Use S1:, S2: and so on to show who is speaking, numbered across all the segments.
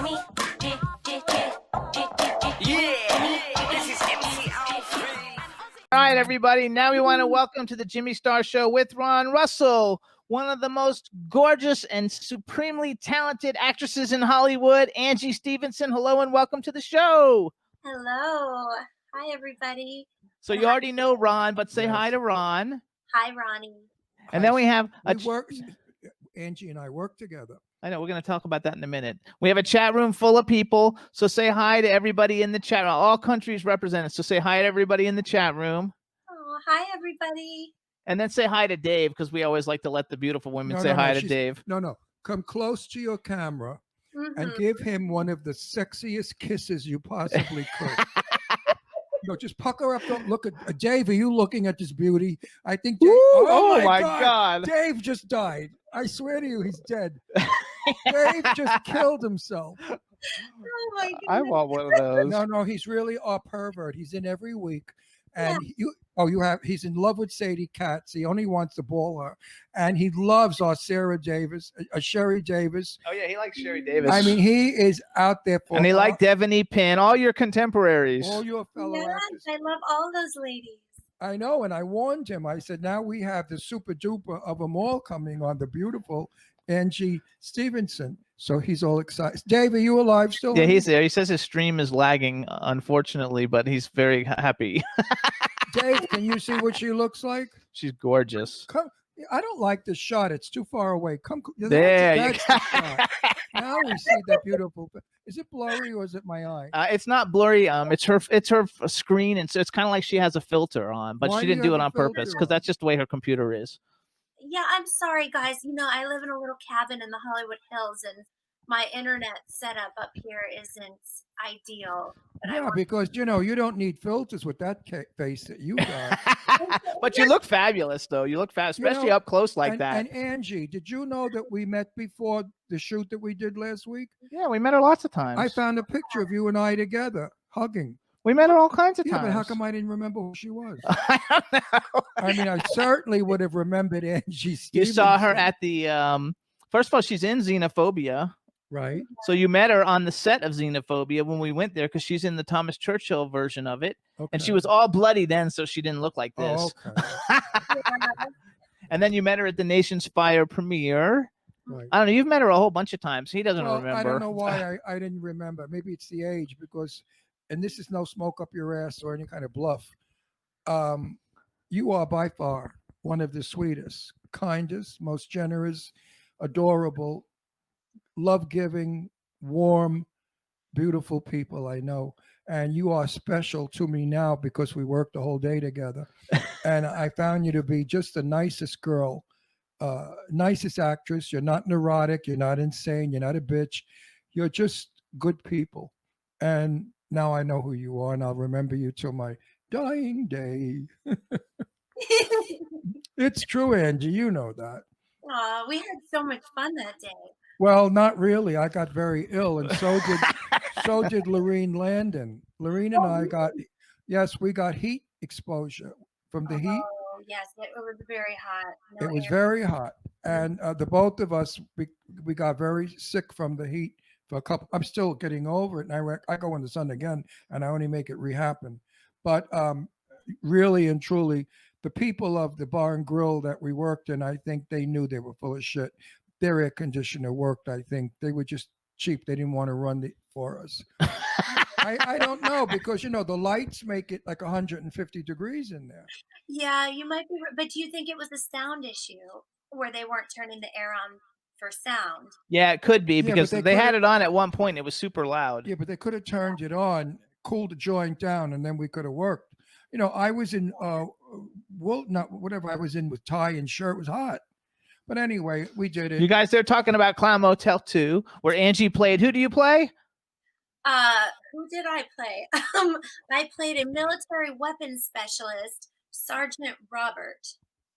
S1: All right, everybody. Now we want to welcome to the Jimmy Star Show with Ron Russell, one of the most gorgeous and supremely talented actresses in Hollywood, Angie Stevenson. Hello and welcome to the show.
S2: Hello. Hi, everybody.
S1: So you already know Ron, but say hi to Ron.
S2: Hi, Ronnie.
S1: And then we have
S3: Angie and I work together.
S1: I know we're going to talk about that in a minute. We have a chat room full of people. So say hi to everybody in the chat room. All countries represented. So say hi to everybody in the chat room.
S2: Oh, hi, everybody.
S1: And then say hi to Dave, because we always like to let the beautiful women say hi to Dave.
S3: No. Come close to your camera and give him one of the sexiest kisses you possibly could. No, just pucker up. Don't look at Dave. Are you looking at this beauty? I think. Dave,
S1: oh my God.
S3: Dave just died. I swear to you, he's dead. Dave just killed himself.
S2: Oh my goodness.
S1: I want one of those.
S3: No, he's really a pervert. He's in every week, and he's in love with Sadie Katz. He only wants to ball her, and he loves our Sarah Davis, Sherry Davis.
S1: Oh yeah, he likes Sherry Davis.
S3: I mean, he is out there for.
S1: And he liked Devaney Pinn, all your contemporaries,
S3: all your fellow actors.
S2: I love all those ladies.
S3: I know, and I warned him. I said, now we have the super duper of them all coming on, the beautiful Angie Stevenson. So he's all excited. Dave, are you alive still?
S1: Yeah, he's there. He says his stream is lagging, unfortunately, but he's very happy.
S3: Dave, can you see what she looks like?
S1: She's gorgeous.
S3: Come, I don't like the shot. It's too far away. Come
S1: there.
S3: That's the shot. Now we see that beautiful. Is it blurry or is it my eye?
S1: It's not blurry. It's her screen, and so it's kind of like she has a filter on, but she didn't do it on purpose because that's just the way her computer is.
S2: Yeah, I'm sorry, guys. You know, I live in a little cabin in the Hollywood Hills, and my internet setup up here isn't ideal.
S3: Yeah, because you don't need filters with that face that you got.
S1: But you look fabulous, though. You look fabulous, especially up close like that.
S3: And Angie, did you know that we met before the shoot that we did last week?
S1: Yeah, we met her lots of times.
S3: I found a picture of you and I together hugging.
S1: We met her all kinds of times.
S3: Yeah, but how come I didn't remember who she was?
S1: I don't know.
S3: I mean, I certainly would have remembered Angie Stevenson.
S1: You saw her at the first of all, she's in Xenophobia.
S3: Right.
S1: So you met her on the set of Xenophobia when we went there, because she's in the Thomas Churchill version of it. Okay. And she was all bloody then, so she didn't look like this.
S3: Oh, okay.
S1: And then you met her at the Nation's Fire premiere.
S3: Right.
S1: I don't know. You've met her a whole bunch of times. He doesn't remember.
S3: I don't know why I didn't remember. Maybe it's the age, because, and this is no smoke up your ass or any kind of bluff. You are by far one of the sweetest, kindest, most generous, adorable, love-giving, warm, beautiful people I know. And you are special to me now because we worked the whole day together. And I found you to be just the nicest girl, nicest actress. You're not neurotic. You're not insane. You're not a bitch. You're just good people. And now I know who you are, and I'll remember you till my dying day. It's true, Angie. You know that.
S2: We had so much fun that day.
S3: Well, not really. I got very ill, and so did Lorene Landon. Lorene and I we got heat exposure from the heat.
S2: Oh, yes, it was very hot.
S3: It was very hot, and the both of us we got very sick from the heat for a couple. I'm still getting over it, and I go in the sun again, and I only make it rehappen. But really and truly, the people of the bar and grill that we worked in, I think they knew they were full of shit. Their air conditioner worked. I think they were just cheap. They didn't want to run for us. I don't know, because the lights make it like 150 degrees in there.
S2: Yeah, you might be, but do you think it was a sound issue where they weren't turning the air on for sound?
S1: Yeah, it could be, because they had it on at one point. It was super loud.
S3: Yeah, but they could have turned it on, cooled the joint down, and then we could have worked. I was in whatever I was in with tie and shirt. It was hot. But anyway, we did it.
S1: You guys, they're talking about Clown Motel 2, where Angie played. Who do you play?
S2: Who did I play? I played a military weapons specialist, Sergeant Robert.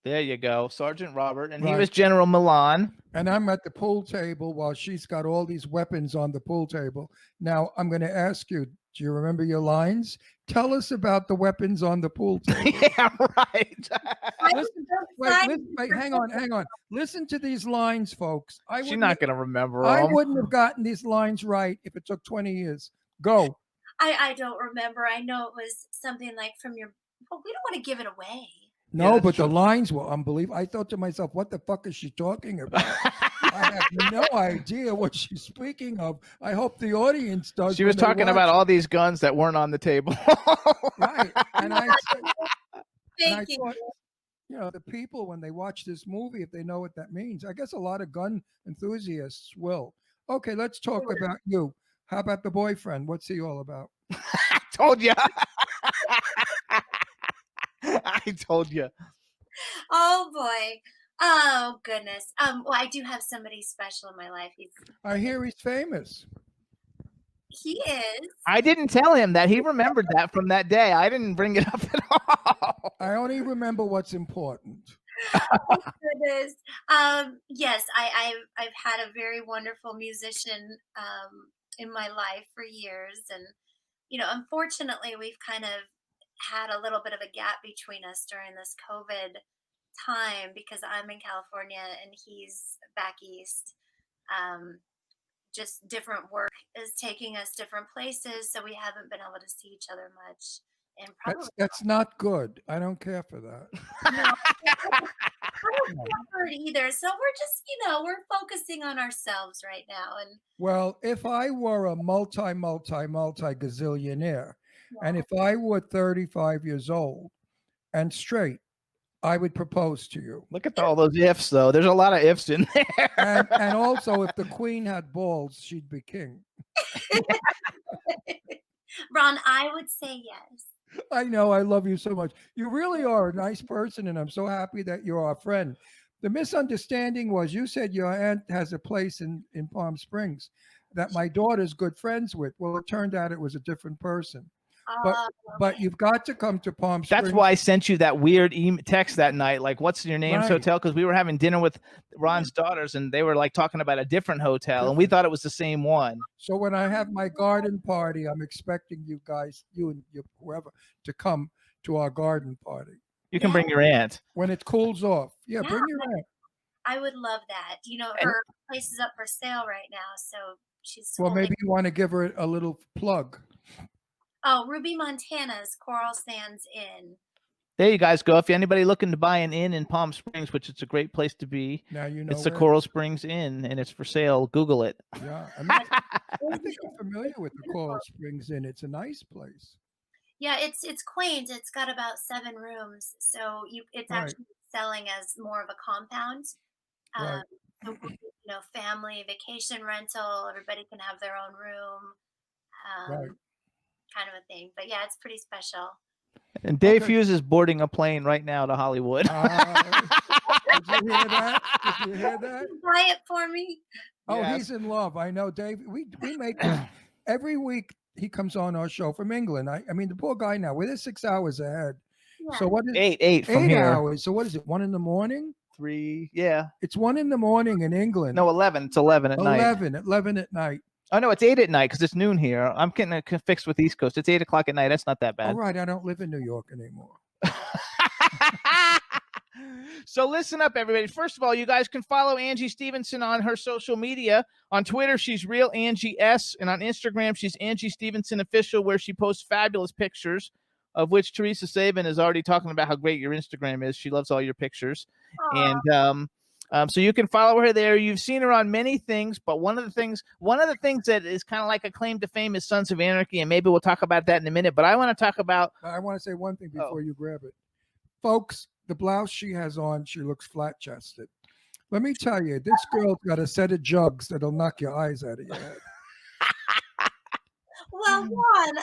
S1: There you go, Sergeant Robert, and he
S3: Right.
S1: was General Milan.
S3: And I'm at the pool table while she's got all these weapons on the pool table. Now, I'm going to ask you, do you remember your lines? Tell us about the weapons on the pool table.
S1: Yeah, right.
S3: Wait, hang on. Listen to these lines, folks.
S1: She's not going to remember
S3: I
S1: them.
S3: wouldn't have gotten these lines right if it took 20 years. Go.
S2: I don't remember. I know it was something like from your. Well, we don't want to give it away.
S3: No,
S1: Yeah,
S3: but
S1: true.
S3: the lines were unbelievable. I thought to myself, what the fuck is she talking about? I have no idea what she's speaking of. I hope the audience does.
S1: She was
S3: when they
S1: talking about
S3: watch
S1: all these guns that weren't on the table.
S3: it. Right. And I
S2: Thank you.
S3: thought, you know, the people, when they watch this movie, if they know what that means, I guess a lot of gun enthusiasts will. Okay, let's talk about you. How about the boyfriend? What's he all about?
S1: I told you. I told you.
S2: Oh boy. Oh goodness. Well, I do have somebody special in my life.
S3: I hear he's famous.
S2: He is.
S1: I didn't tell him that. He remembered that from that day. I didn't bring it up at all.
S3: I only remember what's important.
S2: Goodness. Yes, I've had a very wonderful musician in my life for years, and unfortunately, we've kind of had a little bit of a gap between us during this COVID time because I'm in California and he's back east. Just different work is taking us different places, so we haven't been able to see each other much. And probably
S3: That's not good. I don't care for that.
S2: I don't care it either. So we're just, we're focusing on ourselves right now. And
S3: Well, if I were a multi gazillionaire, and if I were 35 years old and straight, I would propose to you.
S1: Look at all those ifs, though. There's a lot of ifs in there.
S3: And also, if the queen had balls, she'd be king.
S2: Ron, I would say yes.
S3: I know. I love you so much. You really are a nice person, and I'm so happy that you're our friend. The misunderstanding was you said your aunt has a place in Palm Springs that my daughter's good friends with. Well, it turned out it was a different person. But you've got to come to Palm Springs.
S1: That's why I sent you that weird text that night. Like, what's your name's
S3: Right.
S1: hotel? Because we were having dinner with Ron's daughters, and they were like talking about a different hotel, and we thought it was the same one.
S3: So when I have my garden party, I'm expecting you guys, you and whoever, to come to our garden party.
S1: You can bring your aunt.
S3: When it cools off. Yeah, bring your aunt.
S2: I would love that. Her place is up for sale right now, so she's.
S3: Well, maybe you want to give her a little plug.
S2: Oh, Ruby, Montana's Coral Sands Inn.
S1: There you guys go. If anybody looking to buy an inn in Palm Springs, which it's a great place to be,
S3: now you know
S1: it's the
S3: where.
S1: Coral Springs Inn, and it's for sale. Google it.
S3: Yeah, I think I'm familiar with the Coral Springs Inn. It's a nice place.
S2: Yeah, it's quaint. It's got about 7 rooms, so it's
S3: Right.
S2: actually selling as more of a compound.
S3: Right.
S2: So, family vacation rental. Everybody can have their own room.
S3: Right.
S2: Kind of a thing. But yeah, it's pretty special.
S1: And Dave
S3: Okay.
S1: Hughes is boarding a plane right now to Hollywood.
S3: Did you hear that? Did you hear that?
S2: Buy it for me.
S3: Oh,
S1: Yes.
S3: he's in love. I know, Dave. We make this every week. He comes on our show from England. I mean, the poor guy now. We're 6 hours ahead.
S2: Yeah.
S3: So what is
S1: Eight from
S3: 8
S1: here.
S3: hours? So what is it? 1 in the morning?
S1: 3, yeah.
S3: It's 1 in the morning in England.
S1: No, 11. It's 11 at night.
S3: 11 at night.
S1: Oh, no, it's 8 at night because it's noon here. I'm getting it fixed with East Coast. It's 8 o'clock at night. That's not that
S3: All
S1: bad.
S3: right, I don't live in New York anymore.
S1: So listen up, everybody. First of all, you guys can follow Angie Stevenson on her social media. On Twitter, she's Real Angie S, and on Instagram, she's Angie Stevenson Official, where she posts fabulous pictures, of which Teresa Saban is already talking about how great your Instagram is. She loves all your pictures.
S2: Aw.
S1: And so you can follow her there. You've seen her on many things, but one of the things that is kind of like a claim to fame is Sons of Anarchy, and maybe we'll talk about that in a minute. But I want to talk about
S3: I want to say one thing before you grab it. Folks, the blouse she has on, she looks flat-chested. Let me tell you, this girl's got a set of jugs that'll knock your eyes out of your head.
S2: Well, Ron,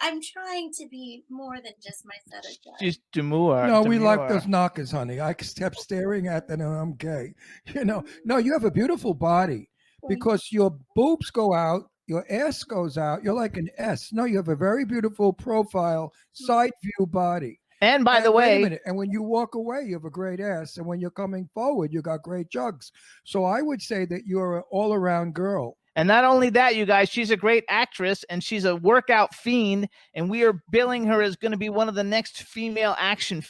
S2: I'm trying to be more than just my set of judges.
S1: she's demure.
S3: No, we like
S1: demure.
S3: those knockers, honey. I kept staring at them and I'm gay. No, you have a beautiful body because your boobs go out, your ass goes out. You're like an S. No, you have a very beautiful profile, side view body.
S1: And by the
S3: wait a
S1: way,
S3: minute. And when you walk away, you have a great ass. And when you're coming forward, you got great jugs. So I would say that you're an all-around girl.
S1: and not only that, you guys, she's a great actress and she's a workout fiend. And we are billing her as going to be one of the next female action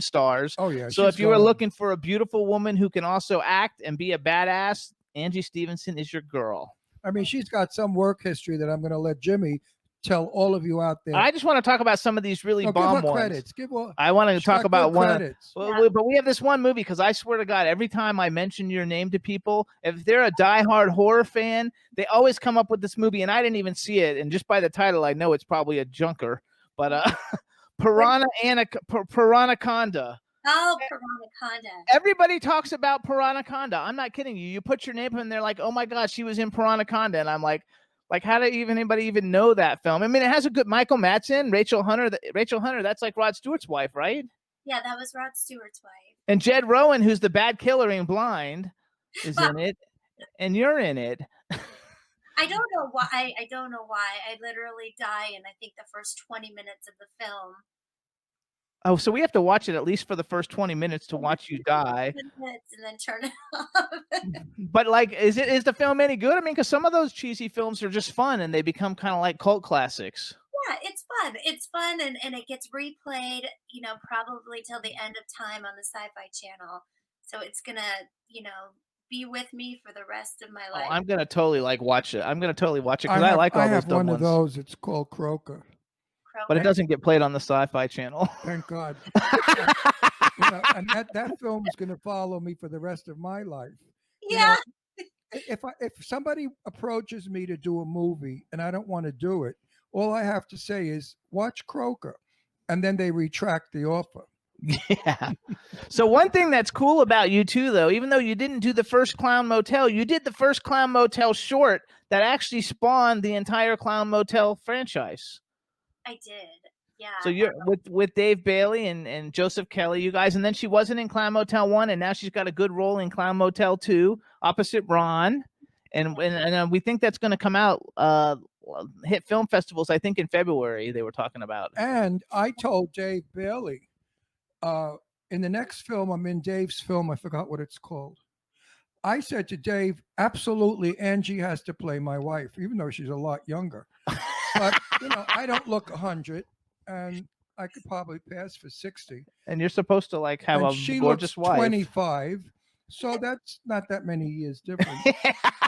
S1: stars.
S3: Oh, yeah.
S1: So if you are looking for a beautiful woman who can also act and be a badass, Angie Stevenson is your girl.
S3: I mean, she's got some work history that I'm going to let Jimmy tell all of you out there.
S1: I just want to talk about some of these really bomb
S3: give her
S1: ones.
S3: credits.
S1: I want to talk about one.
S3: Credits.
S1: But we have this one movie because I swear to God, every time I mention your name to people, if they're a diehard horror fan, they always come up with this movie, and I didn't even see it. And just by the title, I know it's probably a junker. But Piranaconda.
S2: Oh, Piranaconda.
S1: Everybody talks about Piranaconda. I'm not kidding you. You put your name in, they're like, "Oh my God, she was in Piranaconda," and I'm like, how did anybody even know that film? I mean, it has a good Michael Madsen, Rachel Hunter. Rachel Hunter, that's like Rod Stewart's wife, right?
S2: Yeah, that was Rod Stewart's wife.
S1: And Jed Rowan, who's the bad killer in Blind, is in it, and you're in it.
S2: I don't know why. I don't know why. I literally die in, I think, the first 20 minutes of the film.
S1: Oh, so we have to watch it at least for the first 20 minutes to watch you die.
S2: And then turn it off.
S1: But like, is the film any good? I mean, because some of those cheesy films are just fun and they become kind of like cult classics.
S2: Yeah, it's fun. It's fun, and it gets replayed, probably till the end of time on the Sci-Fi Channel. So it's gonna, be with me for the rest of my life.
S1: Oh, I'm gonna totally watch it. I'm gonna totally watch it because I like all those
S3: I have
S1: dumb
S3: one
S1: ones.
S3: of those. It's called Croker.
S1: But it doesn't get played on the Sci-Fi Channel.
S3: Thank God. And that film is going to follow me for the rest of my life.
S2: Yeah.
S3: If somebody approaches me to do a movie and I don't want to do it, all I have to say is watch Croker, and then they retract the offer.
S1: Yeah. So one thing that's cool about you too, though, even though you didn't do the first Clown Motel, you did the first Clown Motel short that actually spawned the entire Clown Motel franchise.
S2: I did. Yeah.
S1: So you're with Dave Bailey and Joseph Kelly, you guys, and then she wasn't in Clown Motel 1, and now she's got a good role in Clown Motel 2 opposite Ron. And we think that's going to come out hit film festivals, I think in February they were talking about.
S3: And I told Dave Bailey in the next film, I'm in Dave's film, I forgot what it's called. I said to Dave, absolutely, Angie has to play my wife, even though she's a lot younger. But, I don't look 100, and I could probably pass for 60.
S1: And you're supposed to have a gorgeous wife.
S3: 25, so that's not that many years different.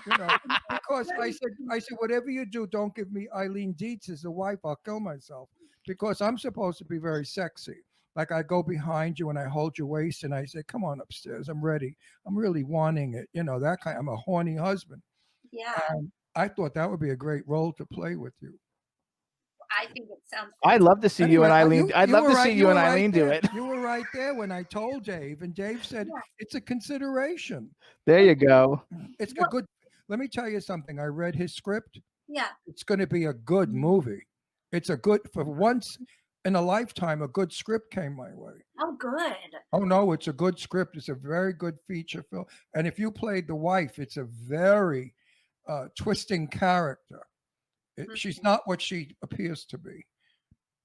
S3: Because I said, whatever you do, don't give me Eileen Dietz as a wife. I'll kill myself, because I'm supposed to be very sexy. Like I go behind you and I hold your waist and I say, "Come on upstairs. I'm ready. I'm really wanting it." That kind. I'm a horny husband.
S2: Yeah.
S3: And I thought that would be a great role to play with you.
S2: I think it sounds.
S1: I'd love to see you and Eileen. I'd love to see you and Eileen do it.
S3: You were right there when I told Dave, and Dave said it's a consideration.
S1: There you go.
S3: It's a good. Let me tell you something. I read his script.
S2: Yeah.
S3: It's going to be a good movie. It's a good, for once in a lifetime, a good script came my way.
S2: Oh, good.
S3: Oh no, it's a good script. It's a very good feature film. And if you played the wife, it's a very twisting character. She's not what she appears to be.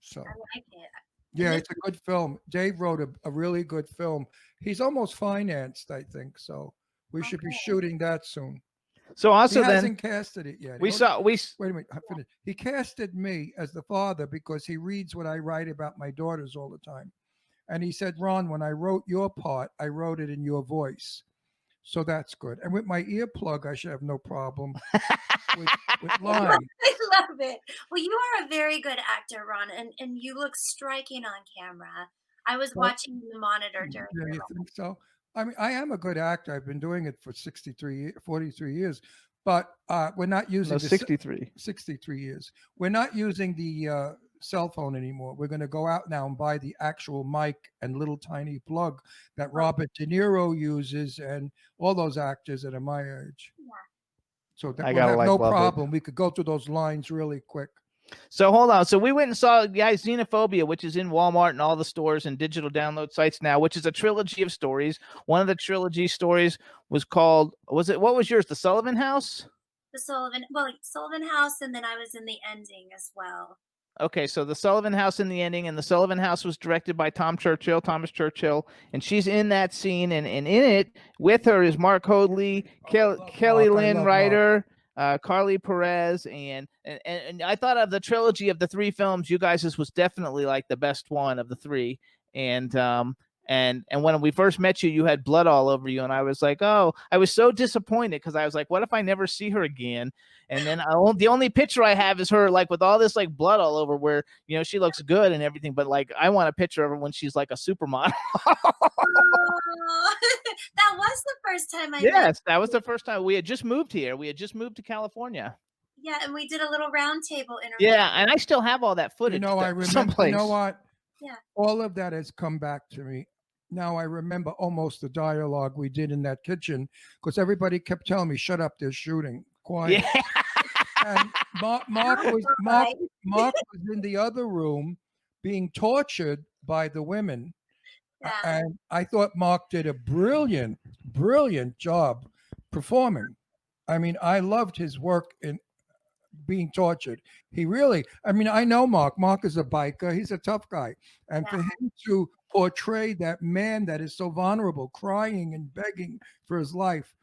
S3: So
S2: I like it.
S3: yeah, it's a good film. Dave wrote a really good film. He's almost financed, I think. So we should be shooting that soon.
S1: So also
S3: he hasn't casted it yet.
S1: Wait a
S3: minute. I finished. He casted me as the father because he reads what I write about my daughters all the time. And he said, "Ron, when I wrote your part, I wrote it in your voice." So that's good. And with my earplug, I should have no problem with line.
S2: I love it. Well, you are a very good actor, Ron, and you look striking on camera. I was watching the monitor during.
S3: Yeah, you think so? I mean, I am a good actor. I've been doing it for 43 years, but we're not using 63 years. We're not using the cell phone anymore. We're going to go out now and buy the actual mic and little tiny plug that Robert De Niro uses and all those actors that are my age.
S2: Yeah.
S3: So that we'll have no problem. We could go through those lines really quick.
S1: So hold on. So we went and saw guys Xenophobia, which is in Walmart and all the stores and digital download sites now, which is a trilogy of stories. One of the trilogy stories was called, what was yours? The Sullivan House?
S2: The Sullivan House, and then I was in the ending as well.
S1: Okay, so the Sullivan House in the ending, and the Sullivan House was directed by Thomas Churchill, and she's in that scene, and in it with her is Mark Hoadley, Kelly Lynn Ryder, Carly Perez, and I thought of the trilogy of the three films, you guys' was definitely like the best one of the three, and when we first met you, you had blood all over you, and I was like, oh, I was so disappointed because I was like, what if I never see her again? And then the only picture I have is her like with all this like blood all over, where she looks good and everything, but like I want a picture of her when she's like a supermodel.
S2: Oh, that was the first time I met.
S1: Yes, that was the first time. We had just moved here. We had just moved to California.
S2: Yeah, and we did a little round table interview.
S1: Yeah, and I still have all that footage.
S3: I remember.
S1: Someplace.
S3: You know what?
S2: Yeah.
S3: All of that has come back to me. Now I remember almost the dialogue we did in that kitchen because everybody kept telling me, "Shut up, they're shooting." Quiet.
S1: Yeah.
S3: And Mark was in the other room being tortured by the women.
S2: Yeah.
S3: And I thought Mark did a brilliant job performing. I mean, I loved his work in being tortured. He really, I mean, I know Mark. Mark is a biker. He's a tough guy. And for him to portray that man that is so vulnerable, crying and begging for his life,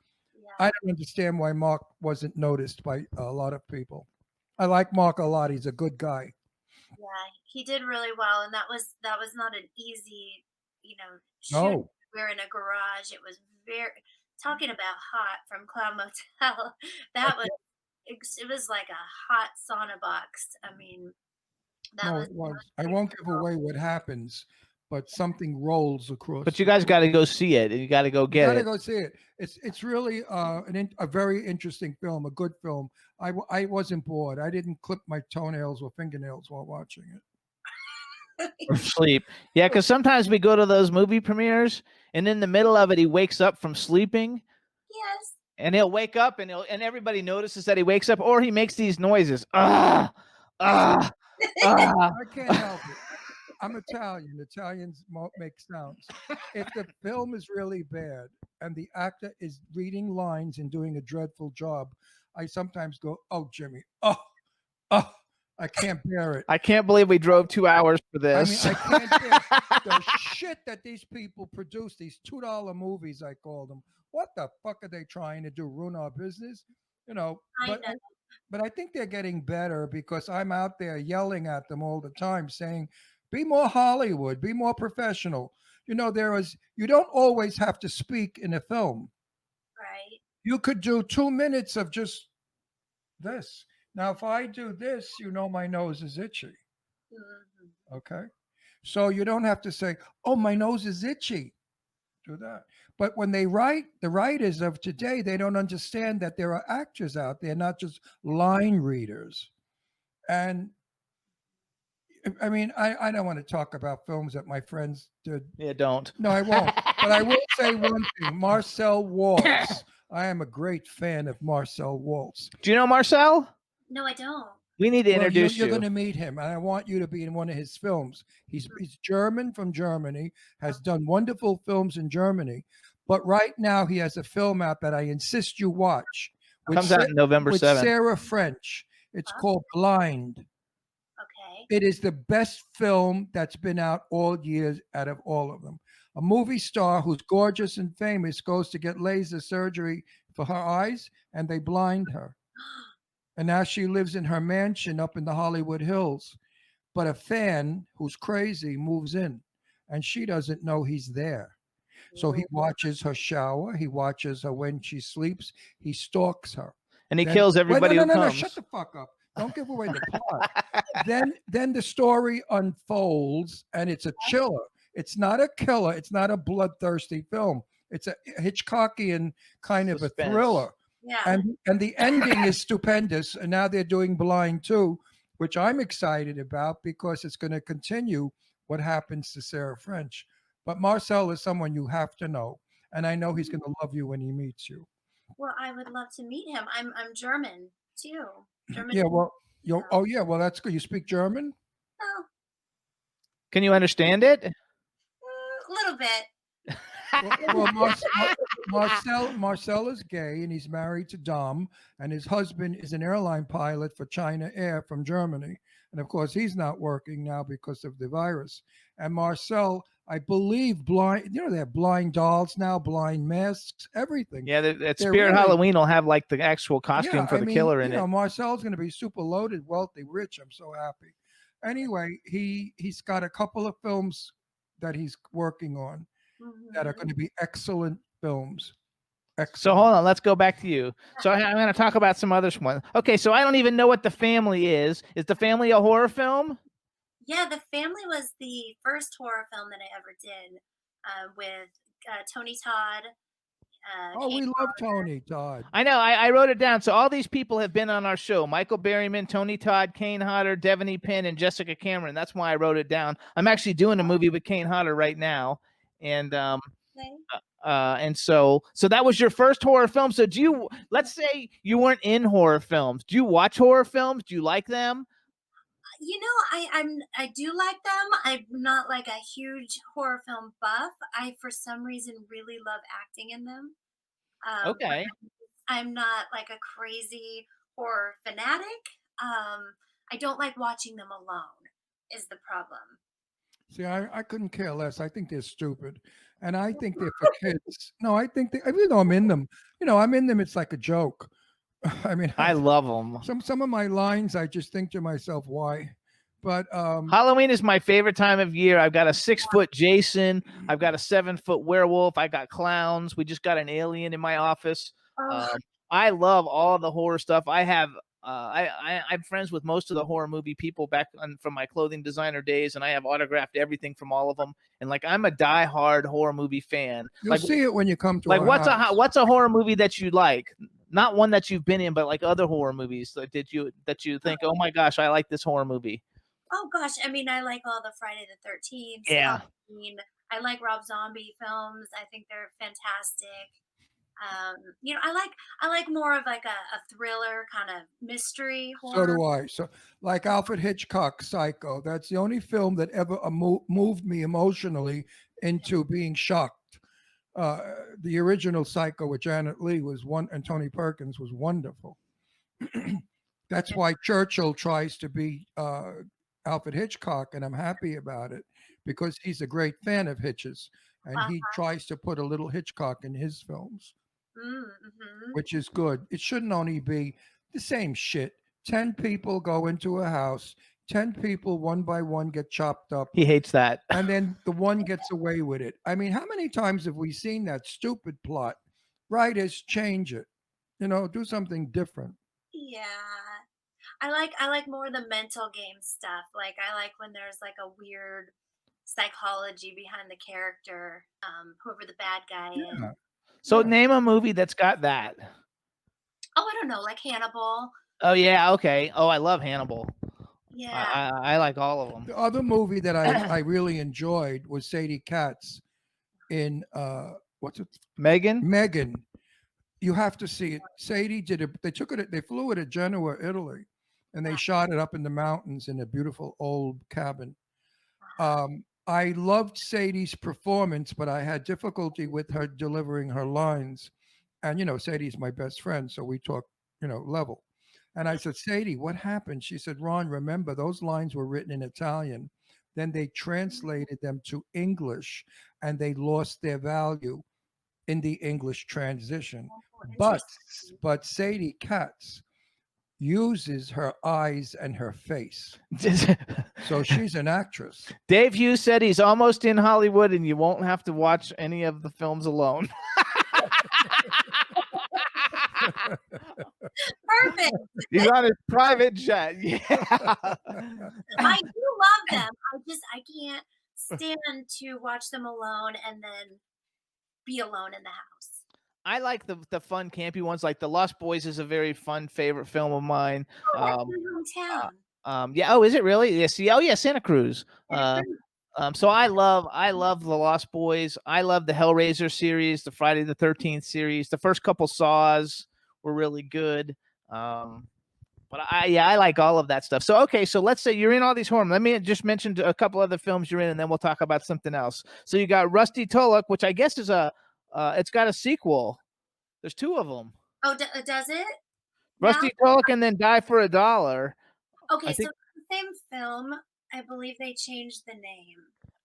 S3: I don't understand why Mark wasn't noticed by a lot of people. I like Mark a lot. He's a good guy.
S2: Yeah, he did really well, and that was not an easy, shoot.
S3: No.
S2: We were in a garage. It was talking about hot from Cloud Motel. That was it was like a hot sauna box. I mean,
S3: it was. I won't give away what happens, but something rolls across.
S1: But you guys got to go see it, and you got to go get it.
S3: You got to go see it. It's really a very interesting film, a good film. I wasn't bored. I didn't clip my toenails or fingernails while watching it.
S1: Or sleep. Yeah, because sometimes we go to those movie premieres, and in the middle of it, he wakes up from sleeping.
S2: Yes.
S1: And he'll wake up, and everybody notices that he wakes up, or he makes these noises. Ah, ah, ah.
S3: I can't help it. I'm Italian. Italians make sounds. If the film is really bad and the actor is reading lines and doing a dreadful job, I sometimes go, "Oh, Jimmy, oh, I can't bear it."
S1: I can't believe we drove 2 hours for this.
S3: I mean, I can't bear the shit that these people produce. These $2 movies, I call them. What the fuck are they trying to do? Ruin our business? But I think they're getting better because I'm out there yelling at them all the time, saying, "Be more Hollywood, be more professional." You don't always have to speak in a film.
S2: Right.
S3: You could do 2 minutes of just this. Now, if I do this, my nose is itchy.
S2: Mm-hmm.
S3: Okay. So you don't have to say, "Oh, my nose is itchy." Do that. But when they write, the writers of today, they don't understand that there are actors out there, not just line readers. And I mean, I don't want to talk about films that my friends did.
S1: Yeah, don't.
S3: No, I won't. But I will say one thing. Marcel Waltz. I am a great fan of Marcel Waltz.
S1: Do you know Marcel?
S2: No, I don't.
S1: We need to introduce you.
S3: You're going to meet him, and I want you to be in one of his films. He's German from Germany, has done wonderful films in Germany, but right now he has a film out that I insist you watch.
S1: Comes out November 7th.
S3: With Sarah French. It's called Blind.
S2: Okay.
S3: It is the best film that's been out all years out of all of them. A movie star who's gorgeous and famous goes to get laser surgery for her eyes, and they blind her. And now she lives in her mansion up in the Hollywood Hills. But a fan who's crazy moves in, and she doesn't know he's there. So he watches her shower. He watches her when she sleeps. He stalks her.
S1: And he kills everybody who comes.
S3: No, shut the fuck up. Don't give away the plot. Then the story unfolds, and it's a chiller. It's not a killer. It's not a bloodthirsty film. It's a Hitchcockian kind of a thriller.
S2: Yeah.
S3: And the ending is stupendous. And now they're doing Blind 2, which I'm excited about because it's going to continue what happens to Sarah French. But Marcel is someone you have to know. And I know he's going to love you when he meets you.
S2: Well, I would love to meet him. I'm German too. German.
S3: Yeah, well, well, that's good. You speak German?
S2: Oh.
S1: Can you understand it?
S2: A little bit.
S3: Marcel is gay and he's married to Dom, and his husband is an airline pilot for China Air from Germany. And of course, he's not working now because of the virus. And Marcel, I believe, blind. You know, they have blind dolls now, blind masks, everything.
S1: Yeah, that
S3: They're
S1: Spirit
S3: really-
S1: Halloween will have like the actual costume
S3: Yeah,
S1: for
S3: I
S1: the
S3: mean,
S1: killer
S3: you
S1: in
S3: know,
S1: it.
S3: Marcel's going to be super loaded, wealthy, rich. I'm so happy. Anyway, he's got a couple of films that he's working on that are going to be excellent films.
S1: So
S3: Excellent.
S1: hold on, let's go back to you. So I'm going to talk about some other ones. Okay, so I don't even know what The Family is. Is The Family a horror film?
S2: Yeah, The Family was the first horror film that I ever did with Tony Todd.
S3: Oh, we
S2: Kate
S3: love Tony Todd.
S1: I know. I wrote it down. So all these people have been on our show: Michael Berryman, Tony Todd, Kane Hodder, Devaney Penn, and Jessica Cameron. That's why I wrote it down. I'm actually doing a movie with Kane Hodder right now, and so that was your first horror film. So do you? Let's say you weren't in horror films. Do you watch horror films? Do you like them?
S2: You know, I do like them. I'm not like a huge horror film buff. I for some reason really love acting in them. But
S1: Okay.
S2: I'm not like a crazy horror fanatic. I don't like watching them alone is the problem.
S3: See, I couldn't care less. I think they're stupid. And I think they're for kids. No, I think even though I'm in them, you know, I'm in them, it's like a joke. I mean,
S1: I love them.
S3: some of my lines, I just think to myself, why? But
S1: Halloween is my favorite time of year. I've got a 6-foot Jason. I've got a 7-foot werewolf. I got clowns. We just got an alien in my office. I love all the horror stuff. I have I'm friends with most of the horror movie people back from my clothing designer days, and I have autographed everything from all of them. And like, I'm a diehard horror movie fan.
S3: You'll
S1: like,
S3: see it when you come to
S1: like
S3: our
S1: what's
S3: house.
S1: what's a horror movie that you like? Not one that you've been in, but like other horror movies that you think, oh my gosh, I like this horror movie.
S2: Oh gosh, I mean, I like all the Friday the 13th.
S1: Yeah.
S2: Halloween. I like Rob Zombie films. I think they're fantastic. You know, I like more of like a thriller kind of mystery
S3: So
S2: horror.
S3: do I. So, like Alfred Hitchcock, Psycho. That's the only film that ever moved me emotionally into being shocked. The original Psycho with Janet Leigh was one, and Tony Perkins was wonderful. That's why Churchill tries to be Alfred Hitchcock, and I'm happy about it because he's a great fan of Hitch's, and he tries to put a little Hitchcock in his films, which is good. It shouldn't only be the same shit. 10 people go into a house, 10 people one by one get chopped up,
S1: He hates that.
S3: and then the one gets away with it. I mean, how many times have we seen that stupid plot? Writers, change it. You know, do something different.
S2: Yeah. I like more the mental game stuff. Like I like when there's like a weird psychology behind the character, whoever the bad guy is.
S3: Yeah.
S1: So name a movie that's got that.
S2: Oh, I don't know, like Hannibal.
S1: Oh yeah, okay. Oh, I love Hannibal.
S2: Yeah.
S1: I like all of them.
S3: The other movie that I really enjoyed was Sadie Katz in what's it?
S1: Megan?
S3: Megan. You have to see it. Sadie did it. They flew it to Genoa, Italy, and they shot it up in the mountains in a beautiful old cabin. I loved Sadie's performance, but I had difficulty with her delivering her lines. And you know, Sadie's my best friend, so we talk, you know, level. And I said, Sadie, what happened? She said, Ron, remember those lines were written in Italian. Then they translated them to English, and they lost their value in the English transition. But Sadie Katz uses her eyes and her face. So she's an actress.
S1: Dave Hughes said he's almost in Hollywood and you won't have to watch any of the films alone.
S2: Perfect.
S1: He's on his private jet. Yeah.
S2: I do love them. I can't stand to watch them alone and then be alone in the house.
S1: I like the fun campy ones. Like The Lost Boys is a very fun favorite film of mine.
S2: Oh, that's my hometown.
S1: Yeah. Oh, is it really? Yeah. See. Oh, yeah. Santa Cruz. So I love The Lost Boys. I love the Hellraiser series, the Friday the 13th series. The first couple Saws were really good. But I like all of that stuff. So okay, so let's say you're in all these horror. Let me just mention a couple other films you're in, and then we'll talk about something else. So you got Rusty Tulloch, which I guess is it's got a sequel. There's two of them.
S2: Oh, does it?
S1: Rusty
S2: Now?
S1: Tulloch and then Die for a Dollar.
S2: Okay,
S1: I
S2: so
S1: think.
S2: it's the same film. I believe they changed the name.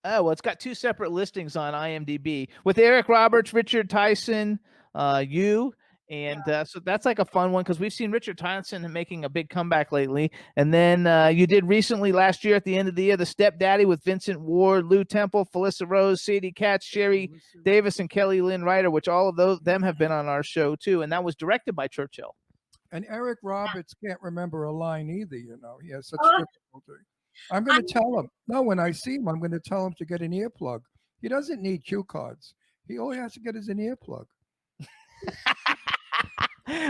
S1: Oh, well, it's got two separate listings on IMDb with Eric Roberts, Richard Tyson, you. And so that's like a fun one because we've seen Richard Tyson making a big comeback lately. And then you did recently last year at the end of the year, The Stepdaddy with Vincent Ward, Lou Temple, Felissa Rose, Sadie Katz, Sherry Davis, and Kelly Lynn Ryder, which all of them have been on our show too. And that was directed by Churchill.
S3: And Eric Roberts can't remember a line either. He has such
S2: Oh.
S3: difficulty. I'm going to tell him. No, when I see him, I'm going to tell him to get an earplug. He doesn't need cue cards. He only has to get his an earplug.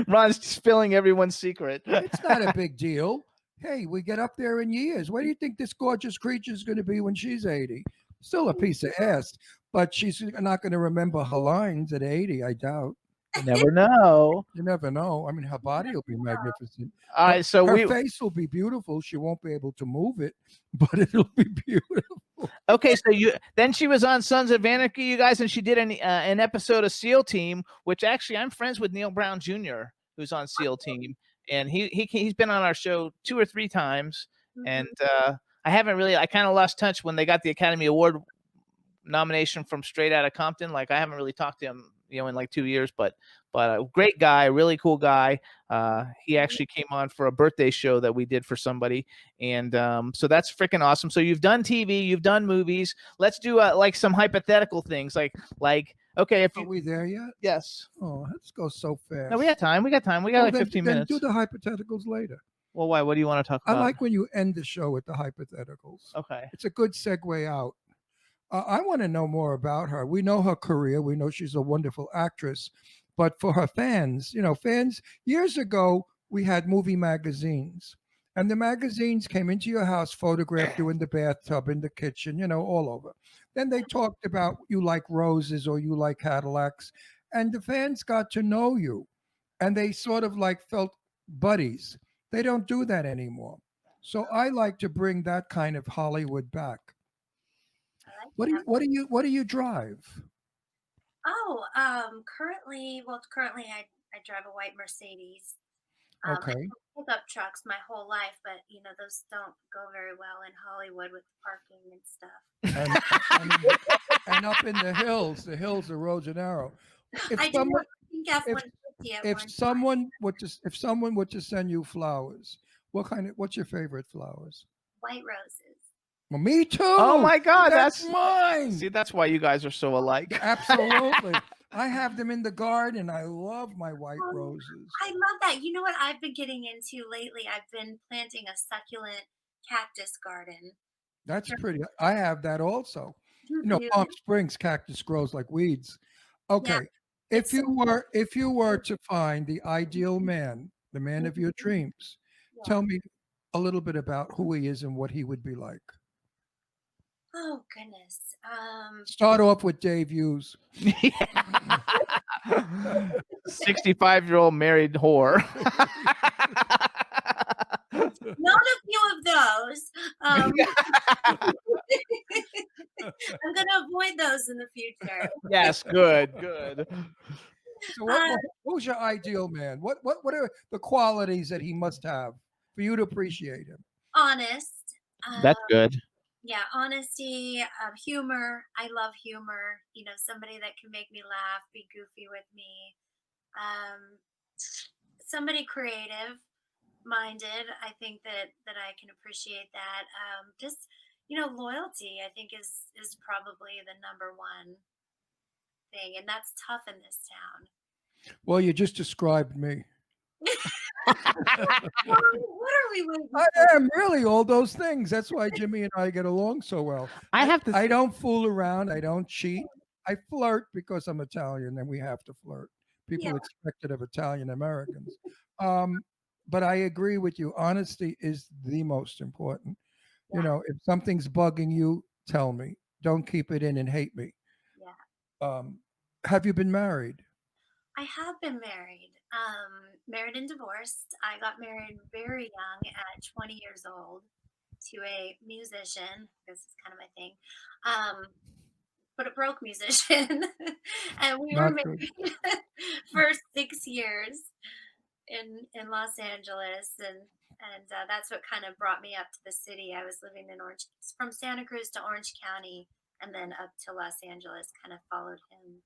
S1: Ron's spilling everyone's secret.
S3: It's not a big deal. Hey, we get up there in years. What do you think this gorgeous creature is going to be when she's 80? Still a piece of ass, but she's not going to remember her lines at 80, I doubt.
S1: You never know.
S3: You never know. I mean, her body will be magnificent.
S1: All right, so
S3: her face will be beautiful. She won't be able to move it, but it'll be beautiful.
S1: Okay, so then she was on Sons of Anarchy, you guys, and she did an episode of SEAL Team, which actually I'm friends with Neil Brown Jr., who's on SEAL Team, and he's been on our show 2 or 3 times, and I kind of lost touch when they got the Academy Award nomination from Straight Outta Compton. Like I haven't really talked to him, in like 2 years, but a great guy, really cool guy. He actually came on for a birthday show that we did for somebody. And so that's freaking awesome. So you've done TV, you've done movies. Let's do like some hypothetical things like, okay,
S3: Are we there yet?
S1: Yes.
S3: Oh, let's go so fast.
S1: No, we got time. We got like 15 minutes.
S3: Do the hypotheticals later.
S1: Well, why? What do you want to talk about?
S3: I like when you end the show with the hypotheticals.
S1: Okay.
S3: It's a good segue out. I want to know more about her. We know her career. We know she's a wonderful actress. But for her fans, years ago, we had movie magazines. And the magazines came into your house, photographed you in the bathtub, in the kitchen, all over. Then they talked about you like roses or you like Cadillacs. And the fans got to know you. And they sort of like felt buddies. They don't do that anymore. So I like to bring that kind of Hollywood back. What do you drive?
S2: Oh, currently I drive a white Mercedes.
S3: Okay.
S2: I pick up trucks my whole life, but those don't go very well in Hollywood with parking and stuff.
S3: And up in the hills the roads are narrow. If someone were to send you flowers, what's your favorite flowers?
S2: White roses.
S3: Well, me too.
S1: Oh my God,
S3: that's mine.
S1: See, that's why you guys are so alike.
S3: Absolutely. I have them in the garden. I love my white roses.
S2: I love that. You know what I've been getting into lately? I've been planting a succulent cactus garden.
S3: That's pretty. I have that also. Palm Springs cactus grows like weeds. Okay. Yeah, if you were to find the ideal man, the man of your dreams, tell me a little bit about who he is and what he would be like.
S2: Oh goodness.
S3: Start off with Dave Hughes.
S1: 65-year-old married whore.
S2: Not a few of those. I'm going to avoid those in the future.
S1: Yes, good.
S3: So who's your ideal man? What are the qualities that he must have for you to appreciate him?
S2: Honest.
S1: That's good.
S2: Yeah, honesty, humor. I love humor. Somebody that can make me laugh, be goofy with me. Somebody creative minded. I think that I can appreciate that. Just loyalty. I think is probably the number one thing, and that's tough in this town.
S3: Well, you just described me.
S2: What are we waiting for?
S3: I am really all those things. That's why Jimmy and I get along so well. I don't fool around. I don't cheat. I flirt because I'm Italian and we have to flirt. People expect it of Italian Americans. But I agree with you. Honesty is the most important.
S2: Yeah.
S3: If something's bugging you, tell me. Don't keep it in and hate me.
S2: Yeah.
S3: Have you been married?
S2: I have been married. Married and divorced. I got married very young at 20 years old to a musician. This is kind of my thing. But a broke musician. And we were
S3: Not good.
S2: married for 6 years in Los Angeles. And that's what kind of brought me up to the city. I was living in from Santa Cruz to Orange County and then up to Los Angeles, kind of followed him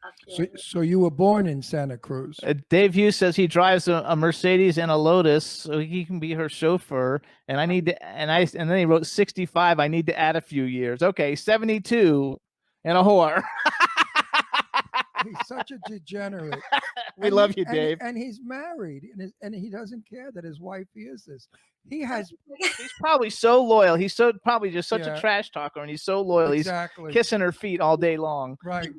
S2: up
S3: So,
S2: here.
S3: so you were born in Santa Cruz.
S1: Dave Hughes says he drives a Mercedes and a Lotus, so he can be her chauffeur. And I need to, and then he wrote 65. I need to add a few years. Okay, 72 and a whore.
S3: He's such a degenerate.
S1: We love you, Dave.
S3: And he's married, and he doesn't care that his wife hears this. He has
S1: He's probably so loyal. He's probably just such
S3: Yeah.
S1: a trash talker, and he's so loyal.
S3: exactly
S1: He's kissing her feet all day long.
S3: right.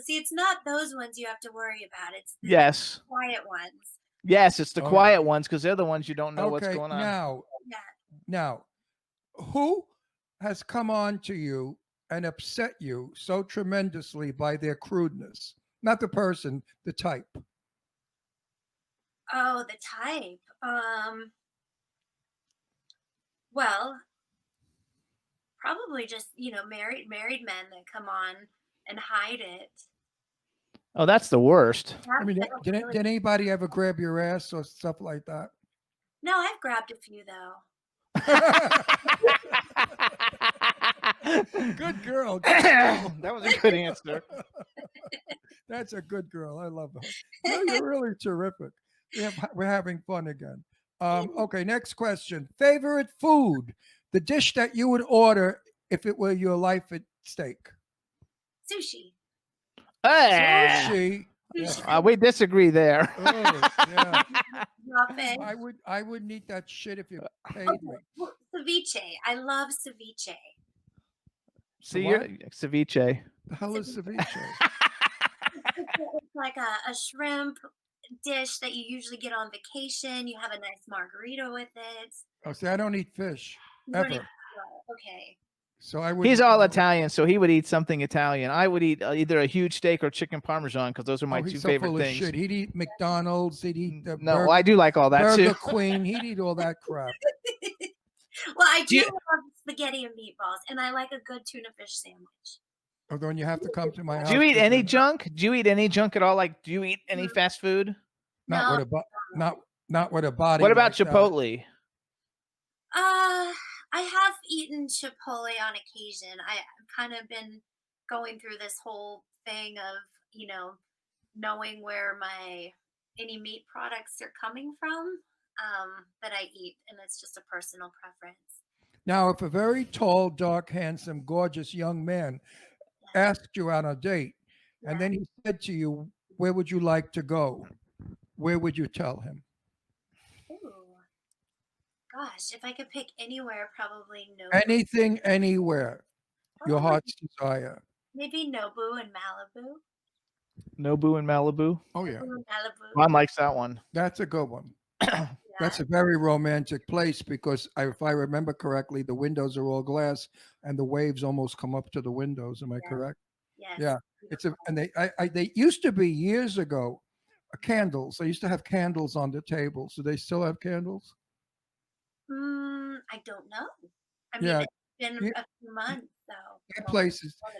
S2: See, it's not those ones you have to worry about. It's the
S1: Yes,
S2: quiet ones.
S1: yes, it's the
S3: Oh, yeah.
S1: quiet ones because they're the ones you don't know what's
S3: Okay,
S1: going on.
S2: Yeah.
S3: now, who has come on to you and upset you so tremendously by their crudeness? Not the person, the type.
S2: Oh, the type. Well, probably just, married men that come on and hide it.
S1: Oh, that's the worst.
S3: I mean,
S2: That's
S3: did
S2: really-
S3: anybody ever grab your ass or stuff like that?
S2: No, I've grabbed a few though.
S3: Good girl.
S1: That was a good answer.
S3: That's a good girl. I love her. No, you're really terrific. We're having fun again. Okay, next question. Favorite food? The dish that you would order if it were your life at stake.
S2: Sushi.
S1: Hey,
S3: Sushi.
S1: we disagree there.
S3: Oh, yeah.
S2: Muffin.
S3: I wouldn't eat that shit if you paid me.
S2: Well, ceviche. I love ceviche.
S1: See,
S3: What?
S1: you're ceviche.
S3: The hell is ceviche?
S2: It's like a shrimp dish that you usually get on vacation. You have a nice margarita with it.
S3: Oh, see, I don't eat fish
S2: You don't
S3: ever.
S2: even- okay.
S3: So I would.
S1: He's all Italian, so he would eat something Italian. I would eat either a huge steak or chicken parmesan because those are my
S3: Oh, he's
S1: two
S3: so
S1: favorite
S3: full of
S1: things.
S3: shit. He'd eat McDonald's. He'd eat the
S1: No, I do like all that
S3: Burger
S1: too.
S3: Queen. He'd eat all that crap.
S2: Well, I
S1: Do
S2: do
S1: you-
S2: love spaghetti and meatballs, and I like a good tuna fish sandwich.
S3: Although when you have to come to my house.
S1: Do you eat
S3: for
S1: any
S3: dinner-
S1: junk? Do you eat any junk at all? Like, do you eat any fast food?
S3: Not
S2: No.
S3: with a not with a body.
S1: What about
S3: like that.
S1: Chipotle?
S2: I have eaten Chipotle on occasion. I've kind of been going through this whole thing of, knowing where any meat products are coming from that I eat, and it's just a personal preference.
S3: Now, if a very tall, dark, handsome, gorgeous young man asked you out on a date, and then he said to you, "Where would you like to go?" Where would you tell him?
S2: Ooh. Gosh, if I could pick anywhere, probably Nobu.
S3: Anything, anywhere. Your
S2: Probably
S3: heart's desire.
S2: Maybe Nobu in Malibu.
S1: Nobu in Malibu.
S3: Oh yeah,
S2: Nobu in Malibu.
S1: Ron likes that one.
S3: that's a good one.
S2: Yeah.
S3: That's a very romantic place because if I remember correctly, the windows are all glass and the waves almost come up to the windows. Am I
S2: Yeah.
S3: correct?
S2: Yes.
S3: Yeah. They used to be years ago, candles. They used to have candles on the table. So they still have candles.
S2: I don't know. I mean,
S3: Yeah.
S2: it's been
S3: Yeah.
S2: a few months, so.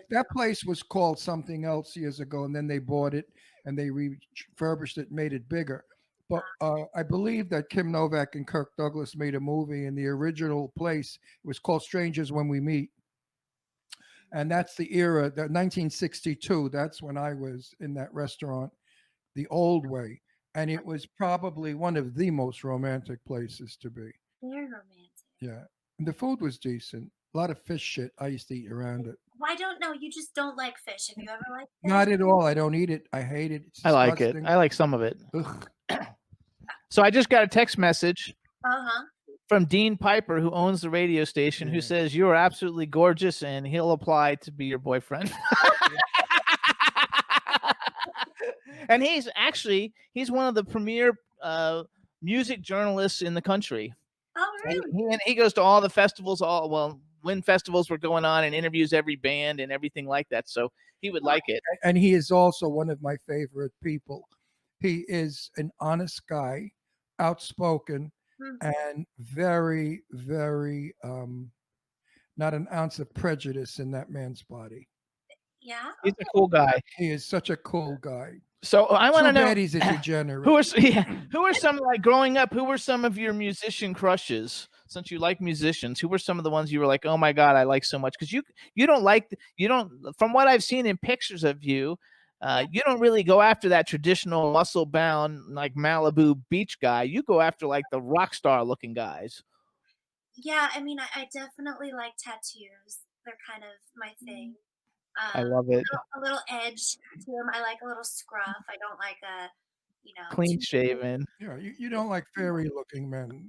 S3: That place was called something else years ago, and then they bought it and they refurbished it, made it bigger. But I believe that Kim Novak and Kirk Douglas made a movie, and the original place was called Strangers When We Meet. And that's the era, the 1962. That's when I was in that restaurant, the old way. And it was probably one of the most romantic places to be.
S2: Very romantic.
S3: Yeah. And the food was decent. A lot of fish shit I used to eat around it.
S2: Well, I don't know. You just don't like fish. Have you ever liked fish?
S3: Not at all. I don't eat it. I hate it. It's
S1: I like it.
S3: disgusting.
S1: I like some of it.
S3: Ugh.
S1: So I just got a text message
S2: Uh-huh.
S1: from Dean Piper, who owns the radio station,
S3: Yeah.
S1: who says you are absolutely gorgeous and he'll apply to be your boyfriend. And he's one of the premier music journalists in the country.
S2: Oh, really?
S1: And he goes to all the festivals, when festivals were going on, and interviews every band and everything like that. So he would like it.
S3: And he is also one of my favorite people. He is an honest guy, outspoken,
S2: Mhm.
S3: and very, very not an ounce of prejudice in that man's body.
S2: Yeah.
S1: He's a
S2: Okay.
S1: cool guy.
S3: He is such a cool guy.
S1: So I want to
S3: Too
S1: know
S3: bad he's a degenerate.
S1: who are some, like, growing up, who were some of your musician crushes? Since you like musicians, who were some of the ones you were like, oh my god, I like so much? Because you don't like, you don't, from what I've seen in pictures of you,
S2: Yeah.
S1: you don't really go after that traditional muscle bound like Malibu beach guy. You go after like the rock star looking guys.
S2: Yeah. I mean, I definitely like tattoos. They're kind of my thing.
S1: I love it.
S2: A little edge to them. I like a little scruff. I don't like a,
S1: Clean
S2: too.
S1: shaven.
S3: Yeah, you don't like fairy looking men.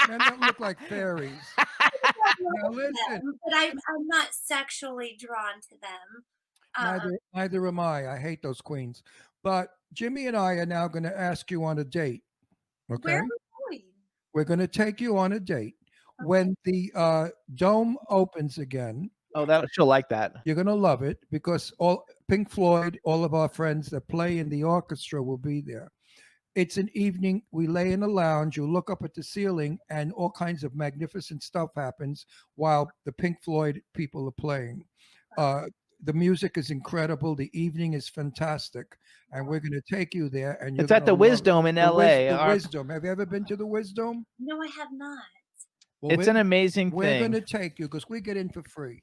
S3: Men that look like fairies. Now listen,
S2: But I'm not sexually drawn to them.
S3: neither am I. I hate those queens. But Jimmy and I are now going to ask you on a date.
S2: Where
S3: Okay,
S2: are we going?
S3: we're going to take you on a date.
S2: Okay.
S3: When the dome opens again,
S1: Oh, that she'll like that.
S3: you're going to love it because all Pink Floyd, all of our friends that play in the orchestra will be there. It's an evening. We lay in a lounge. You look up at the ceiling, and all kinds of magnificent stuff happens while the Pink Floyd people are playing. Uh, the music is incredible. The evening is fantastic, and we're going to take you there. And you're
S1: It's at the
S3: going to love it.
S1: Wisdom in
S3: The
S1: L.A.
S3: Wisdom. Have you ever been to the Wisdom?
S2: No, I have not.
S3: Well,
S1: It's an amazing
S3: we're going
S1: thing.
S3: to take you because we get in for free.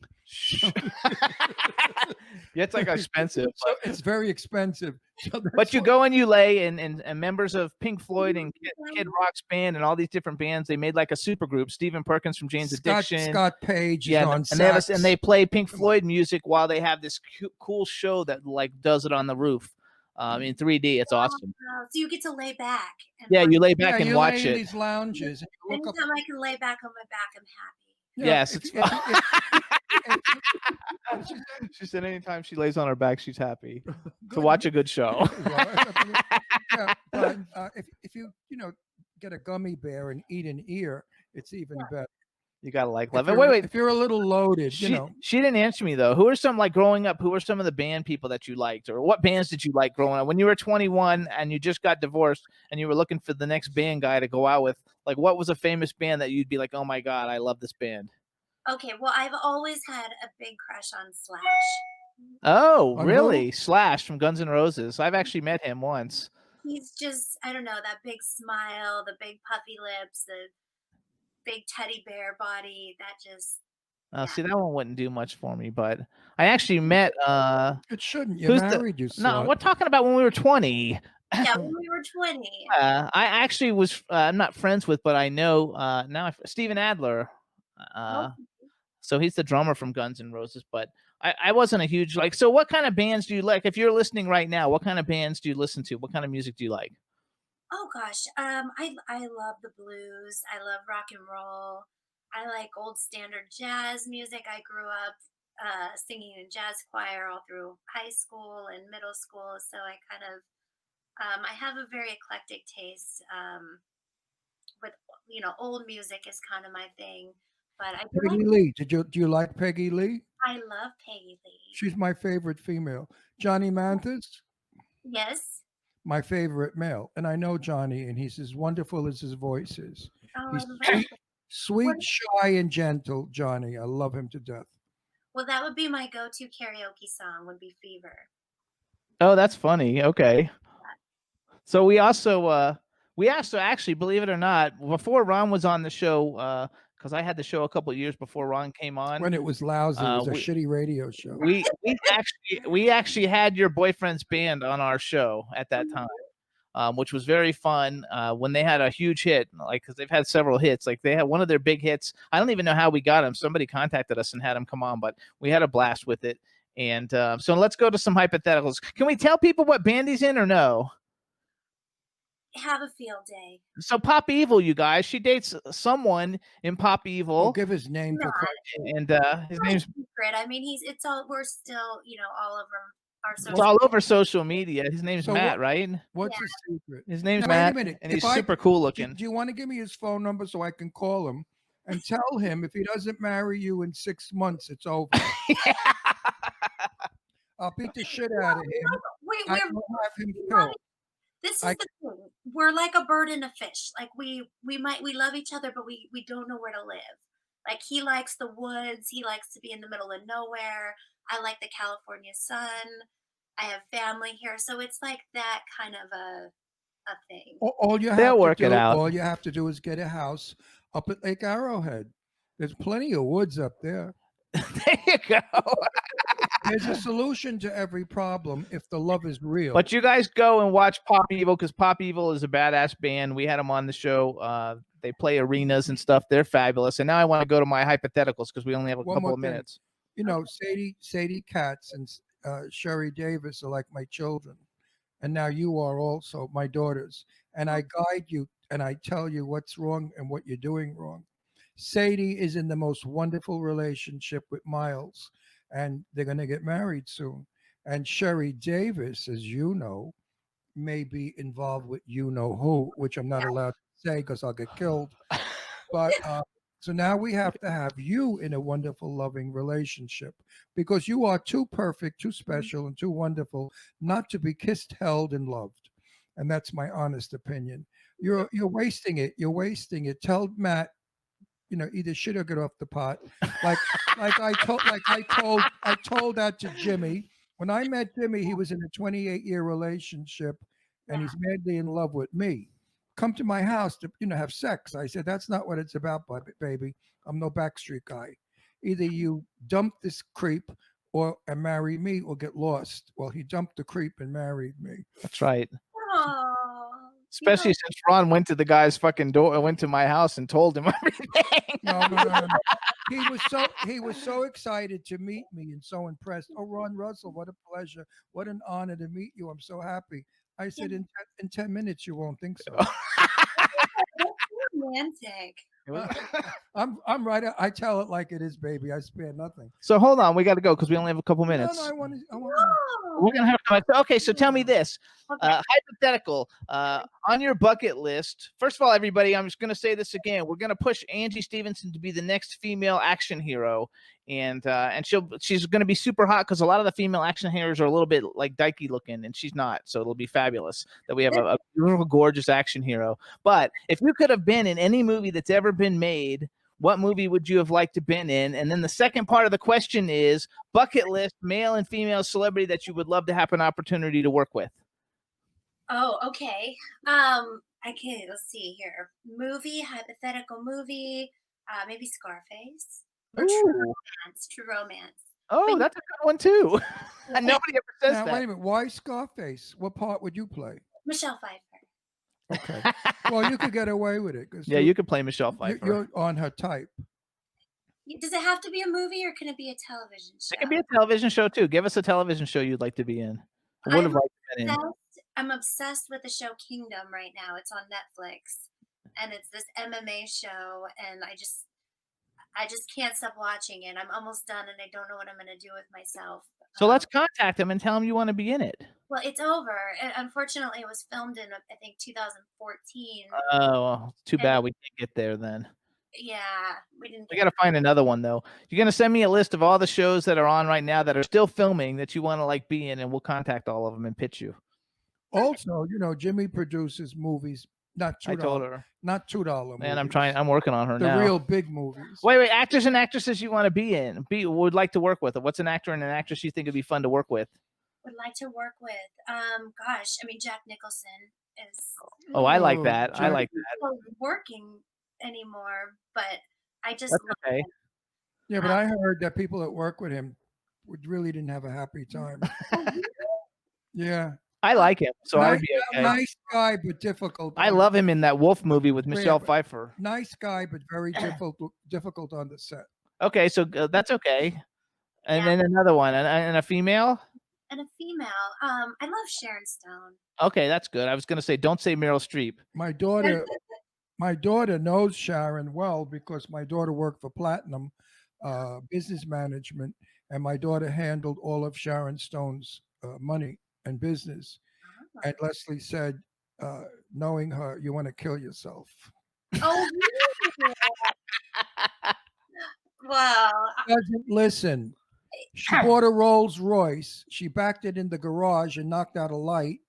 S1: Yeah, it's like expensive.
S3: So it's very expensive. So
S1: But you
S3: why-
S1: go and you lay, and members of Pink Floyd and Kid Rock's band and all these different bands, they made like a super group. Stephen Perkins from Jane's Addiction.
S3: Scott Page is
S1: Yeah,
S3: on
S1: and they have
S3: sax.
S1: and they play Pink Floyd music while they have this cool show that like does it on the roof, in 3D. It's awesome.
S2: Wow. So you get to lay back. And
S1: Yeah,
S2: watch
S1: you lay
S2: it.
S1: back and
S3: you
S1: watch
S3: lay in
S1: it.
S3: these lounges. And you look up,
S2: Anytime I can lay back on my back, I'm happy.
S1: Yes,
S3: if
S1: it's
S3: you- if-
S1: She said anytime she lays on her back, she's happy to
S3: Good.
S1: watch a good show.
S3: Yeah, but if you get a gummy bear and eat an ear, it's even better.
S1: You gotta like
S3: If
S1: love it.
S3: you're-
S1: Wait.
S3: If you're a little loaded,
S1: She didn't answer me though. Who are some, like, growing up? Who are some of the band people that you liked, or what bands did you like growing up when you were 21 and you just got divorced and you were looking for the next band guy to go out with? Like, what was a famous band that you'd be like, oh my god, I love this band?
S2: Okay, well, I've always had a big crush on Slash.
S1: Oh,
S3: On
S1: really?
S3: who?
S1: Slash from Guns N' Roses. I've actually met him once.
S2: He's just, I don't know, that big smile, the big puffy lips, the big teddy bear body. That just, yeah.
S1: See, that one wouldn't do much for me, but I actually met
S3: It shouldn't. You're
S1: who's the
S3: married, you
S1: no,
S3: slut.
S1: we're talking about when we were 20.
S2: Yeah, when we were 20.
S1: I actually was I'm not friends with, but I know now Steven Adler.
S2: Oh,
S1: So he's the drummer from Guns N' Roses, but I wasn't a huge like. So what kind of bands do you like? If you're listening right now, what kind of bands do you listen to? What kind of music do you like?
S2: oh gosh. I love the blues. I love rock and roll. I like old standard jazz music. I grew up singing in jazz choir all through high school and middle school. So I kind of, I have a very eclectic taste. With old music is kind of my thing. But I do
S3: Peggy
S2: like,
S3: Lee. Do you like Peggy Lee?
S2: I love Peggy Lee.
S3: She's my favorite female. Johnny Mathis,
S2: Yes.
S3: my favorite male. And I know Johnny, and he's as wonderful as his voice is.
S2: Oh,
S3: He's
S2: I love
S3: sweet,
S2: What-
S3: shy, and gentle. Johnny, I love him to death.
S2: Well, that would be my go-to karaoke song. Would be Fever.
S1: Oh, that's funny. Okay. So we also actually, believe it or not, before Ron was on the show, because I had the show a couple of years before Ron came on.
S3: When it was lousy, it was a
S1: we-
S3: shitty radio show.
S1: we actually had your boyfriend's band on our show at that time, which was very fun. When they had a huge hit, like, because they've had several hits, like they had one of their big hits. I don't even know how we got him. Somebody contacted us and had him come on, but we had a blast with it. And so let's go to some hypotheticals. Can we tell people what band he's in or no?
S2: Have a field day.
S1: So Pop Evil, you guys, she dates someone in Pop Evil,
S3: Oh, give his name for
S2: Not-
S3: Christ.
S1: and his
S2: Not
S1: name's
S2: secret. I mean, it's all, we're still, all over our
S1: it's
S2: social.
S1: all over social media. His name's
S3: So
S1: Matt,
S3: what-
S1: right?
S3: What's his secret?
S1: His name's
S3: Now, wait a
S1: Matt,
S3: minute.
S1: and
S3: If
S1: he's
S3: I-
S1: super cool
S3: Do,
S1: looking.
S3: do you want to give me his phone number so I can call him and tell him if he doesn't marry you in 6 months, it's over? I'll beat the shit out of him.
S2: We,
S3: I
S2: we're
S3: will have him
S2: we love
S3: killed.
S2: this is
S3: I
S2: the thing. We're like a bird and a fish. Like we love each other, but we don't know where to live. Like he likes the woods. He likes to be in the middle of nowhere. I like the California sun. I have family here, so it's like that kind of a thing.
S3: All you
S1: They'll
S3: have to
S1: work it
S3: do,
S1: out.
S3: all you have to do is get a house up at Lake Arrowhead. There's plenty of woods up there.
S1: There you go.
S3: There's a solution to every problem if the love is real.
S1: But you guys go and watch Pop Evil, because Pop Evil is a badass band. We had them on the show. They play arenas and stuff. They're fabulous. And now I want to go to my hypotheticals because we only have a
S3: One
S1: couple
S3: more
S1: of
S3: thing.
S1: minutes.
S3: You know, Sadie Katz and Sherry Davis are like my children. And now you are also my daughters. And I guide you and I tell you what's wrong and what you're doing wrong. Sadie is in the most wonderful relationship with Miles, and they're going to get married soon. And Sherry Davis, as you know, may be involved with you know who, which I'm not allowed to say because I'll get killed. But so now we have to have you in a wonderful, loving relationship because you are too perfect, too special, and too wonderful not to be kissed, held, and loved. And that's my honest opinion. You're wasting it. You're wasting it. Tell Matt, either shit or get off the pot. Like I told that to Jimmy. When I met Jimmy, he was in a 28-year relationship and he's madly in love with me. Come to my house to have sex. I said, that's not what it's about, baby. I'm no Backstreet guy. Either you dump this creep and marry me or get lost. Well, he dumped the creep and married me.
S1: That's right.
S2: Oh,
S1: Especially since Ron went to the guy's fucking door, went to my house and told him everything.
S3: No. He was so excited to meet me and so impressed. Oh, Ron Russell, what a pleasure. What an honor to meet you. I'm so happy. I said, in 10 minutes, you won't think so.
S2: romantic.
S3: I'm right. I tell it like it is, baby. I spare nothing.
S1: So hold on, we got to go because we only have a couple minutes.
S3: No, I want.
S1: We're gonna have to. Okay, so tell me this. Hypothetical. On your bucket list. First of all, everybody, I'm just gonna say this again. We're gonna push Angie Stevenson to be the next female action hero, and she's gonna be super hot because a lot of the female action heroes are a little bit like dykey looking, and she's not. So it'll be fabulous that we have a beautiful, gorgeous action hero. But if you could have been in any movie that's ever been made, what movie would you have liked to been in? And then the second part of the question is bucket list, male and female celebrity that you would love to have an opportunity to work with.
S2: Oh, okay. Okay, let's see here. Hypothetical movie, maybe Scarface or True Romance.
S1: Oh, that's a good one too. And nobody ever says
S3: now,
S1: that.
S3: Wait a minute. Why Scarface? What part would you play?
S2: Michelle Pfeiffer.
S3: Okay. Well, you could get away with it.
S1: Yeah, you could play Michelle Pfeiffer.
S3: You're on her type.
S2: Does it have to be a movie or can it be a television show?
S1: It can be a television show too. Give us a television show you'd like to be in. Would have liked to be in.
S2: I'm obsessed with the show Kingdom right now. It's on Netflix, and it's this MMA show, and I just can't stop watching it. I'm almost done, and I don't know what I'm going to do with myself.
S1: So let's contact him and tell him you want to be in it.
S2: Well, it's over. Unfortunately, it was filmed in, I think, 2014.
S1: Oh, well, too bad we can't get there then.
S2: Yeah, we didn't.
S1: We got to find another one though. You're gonna send me a list of all the shows that are on right now that are still filming that you want to be in, and we'll contact all of them and pitch you.
S3: Also, Jimmy produces movies. Not $2.
S1: I told her.
S3: Not $2 movies.
S1: Man, I'm working on her
S3: the
S1: now.
S3: The real big movies.
S1: Wait, actors and actresses you want to be in, would like to work with. What's an actor and an actress you think would be fun to work with?
S2: Would like to work with. Gosh, I mean, Jack Nicholson is.
S1: Oh, I like that. I like that.
S2: Not working anymore, but I just.
S1: That's okay.
S3: Yeah, but I heard that people that work with him really didn't have a happy time. Yeah.
S1: I like him, so I'd be okay.
S3: Nice guy, but difficult.
S1: I love him in that Wolf movie with Michelle Pfeiffer.
S3: Nice guy, but very difficult on the set.
S1: Okay, so that's okay. And then another one, and a female?
S2: And a female. I love Sharon Stone.
S1: Okay, that's good. I was going to say, don't say Meryl Streep.
S3: My daughter knows Sharon well because my daughter worked for Platinum Business Management, and my daughter handled all of Sharon Stone's money and business. And Leslie said, knowing her, you want to kill yourself.
S2: Oh, really? Well,
S3: Doesn't listen. She bought a Rolls Royce. She backed it in the garage and knocked out a light,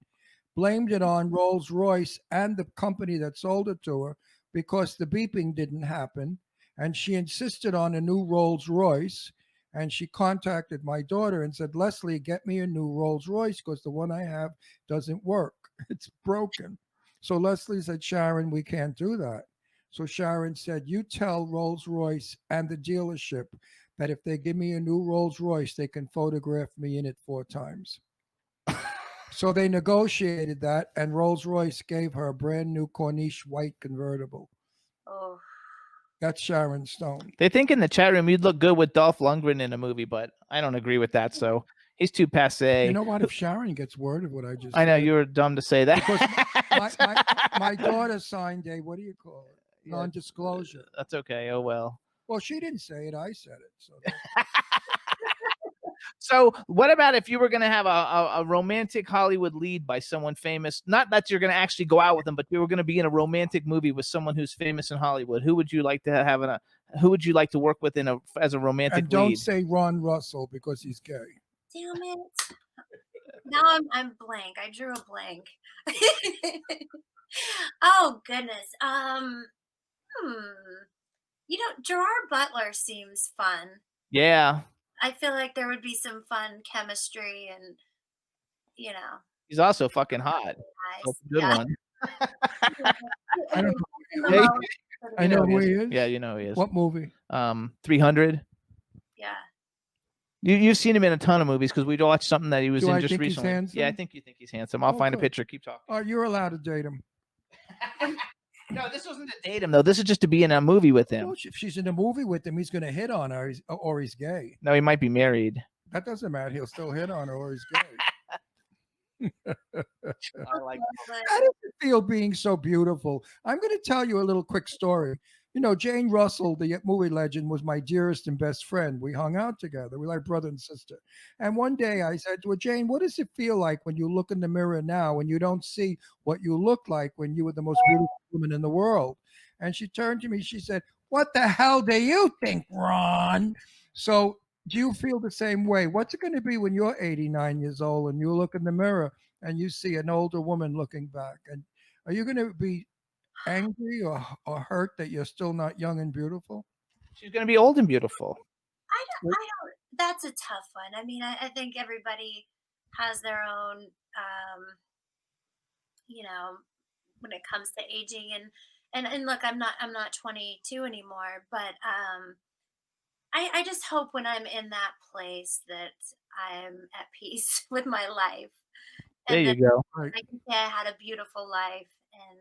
S3: blamed it on Rolls Royce and the company that sold it to her because the beeping didn't happen. And she insisted on a new Rolls Royce. And she contacted my daughter and said, Leslie, get me a new Rolls Royce because the one I have doesn't work. It's broken. So Leslie said, Sharon, we can't do that. So Sharon said, you tell Rolls Royce and the dealership that if they give me a new Rolls Royce, they can photograph me in it 4 times. So they negotiated that, and Rolls Royce gave her a brand new Corniche white convertible.
S2: Oh.
S3: That's Sharon Stone.
S1: They think in the chat room you'd look good with Dolph Lundgren in a movie, but I don't agree with that. So he's too passe.
S3: You know what? If Sharon gets word of what I just
S1: I know
S3: said,
S1: you were dumb to say that.
S3: because my daughter signed a, what do you call it?
S1: Yeah.
S3: Non-disclosure.
S1: That's okay. Oh, well.
S3: Well, she didn't say it. I said it. So
S1: So what about if you were going to have a romantic Hollywood lead by someone famous? Not that you're going to actually go out with them, but you were going to be in a romantic movie with someone who's famous in Hollywood. Who would you like to have who would you like to work with as a romantic
S3: and don't
S1: lead?
S3: say Ron Russell because he's gay.
S2: Damn it. Now I'm blank. I drew a blank. Oh goodness. Gerard Butler seems fun.
S1: Yeah.
S2: I feel like there would be some fun chemistry and
S1: He's also fucking hot.
S2: nice.
S1: That's a good
S2: Yeah.
S1: one.
S3: I don't know.
S1: Hey,
S3: I know who he is.
S1: Yeah, you know who he is.
S3: What movie?
S1: 300.
S2: Yeah.
S1: You've seen him in a ton of movies because we watched something that he was
S3: Do
S1: in
S3: I
S1: just
S3: think he's
S1: recently.
S3: handsome?
S1: Yeah, I think you think he's handsome. I'll find a
S3: good.
S1: picture. Keep talking.
S3: Oh, you're allowed to date him.
S1: No, this wasn't to date him though. This is just to be in a movie with him.
S3: Well, if she's in a movie with him, he's going to hit on her, or he's gay.
S1: No, he might be married.
S3: That doesn't matter. He'll still hit on her, or he's gay.
S1: I like
S3: How does it feel being so beautiful? I'm going to tell you a little quick story. You know, Jane Russell, the movie legend, was my dearest and best friend. We hung out together. We're like brother and sister. And one day I said to her, Jane, what does it feel like when you look in the mirror now and you don't see what you look like when you were the most beautiful woman in the world? And she turned to me. She said, what the hell do you think, Ron? So do you feel the same way? What's it going to be when you're 89 years old and you look in the mirror and you see an older woman looking back? And are you going to be angry or hurt that you're still not young and beautiful?
S1: She's going to be old and beautiful.
S2: I don't. That's a tough one. I mean, I think everybody has their own, when it comes to aging and look, I'm not 22 anymore, but I just hope when I'm in that place that I'm at peace with my life.
S1: There you go.
S3: Right.
S2: I can say I had a beautiful life, and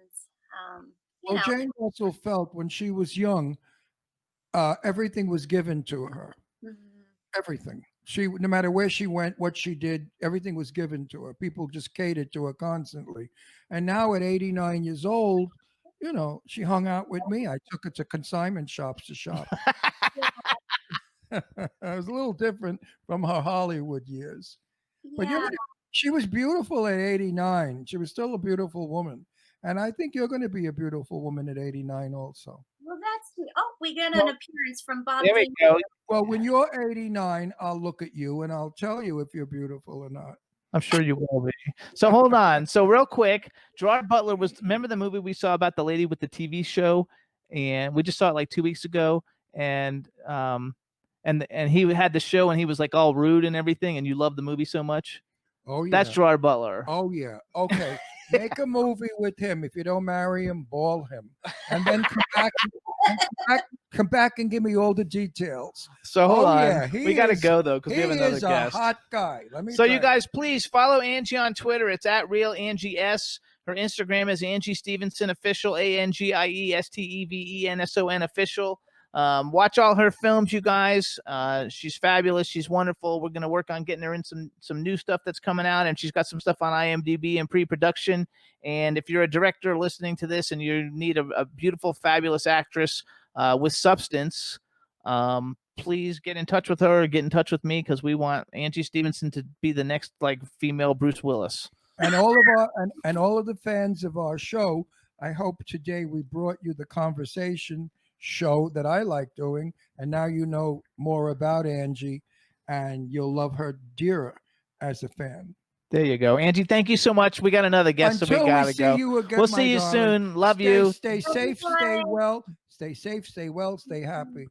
S3: Well, Jane Russell felt when she was young, everything was given to her. Everything. No matter where she went, what she did, everything was given to her. People just catered to her constantly. And now at 89 years old, she hung out with me. I took her to consignment shops to shop. It was a little different from her Hollywood years. But she was beautiful at 89. She was still a beautiful woman. And I think you're going to be a beautiful woman at 89 also.
S2: Well, that's sweet. Oh, we got an appearance from Bob.
S1: There we go.
S3: Well, when you're 89, I'll look at you and I'll tell you if you're beautiful or not.
S1: I'm sure you will be. So hold on. So real quick, Gerard Butler remember the movie we saw about the lady with the TV show? And we just saw it like 2 weeks ago. And he had the show and he was like all rude and everything. And you loved the movie so much.
S3: Oh, yeah.
S1: That's Gerard Butler.
S3: Oh, yeah. Okay. Make a movie with him. If you don't marry him, ball him. And then come back and give me all the details.
S1: So hold on.
S3: Yeah,
S1: we got to go, though, because we have another
S3: He is a
S1: guest.
S3: hot guy.
S1: So you guys, please follow Angie on Twitter. It's at Real Angie S. Her Instagram is Angie Stevenson Official, ANGIESTEVENSON Official. Watch all her films, you guys. She's fabulous. She's wonderful. We're going to work on getting her in some new stuff that's coming out, and she's got some stuff on IMDb in pre-production. And if you're a director listening to this and you need a beautiful, fabulous actress with substance, please get in touch with her or get in touch with me, because we want Angie Stevenson to be the next female Bruce Willis.
S3: And all of the fans of our show, I hope today we brought you the conversation show that I like doing, and now you know more about Angie, and you'll love her dearer as a fan.
S1: There you go. Angie, thank you so much. We got another guest, so we
S3: Until
S1: got
S3: we
S1: to
S3: see
S1: go.
S3: you again,
S1: We'll
S3: my
S1: see you
S3: darling,
S1: soon. Love
S3: stay,
S1: you.
S3: Stay safe, stay
S2: Bye.
S3: well, stay safe, stay well, stay happy.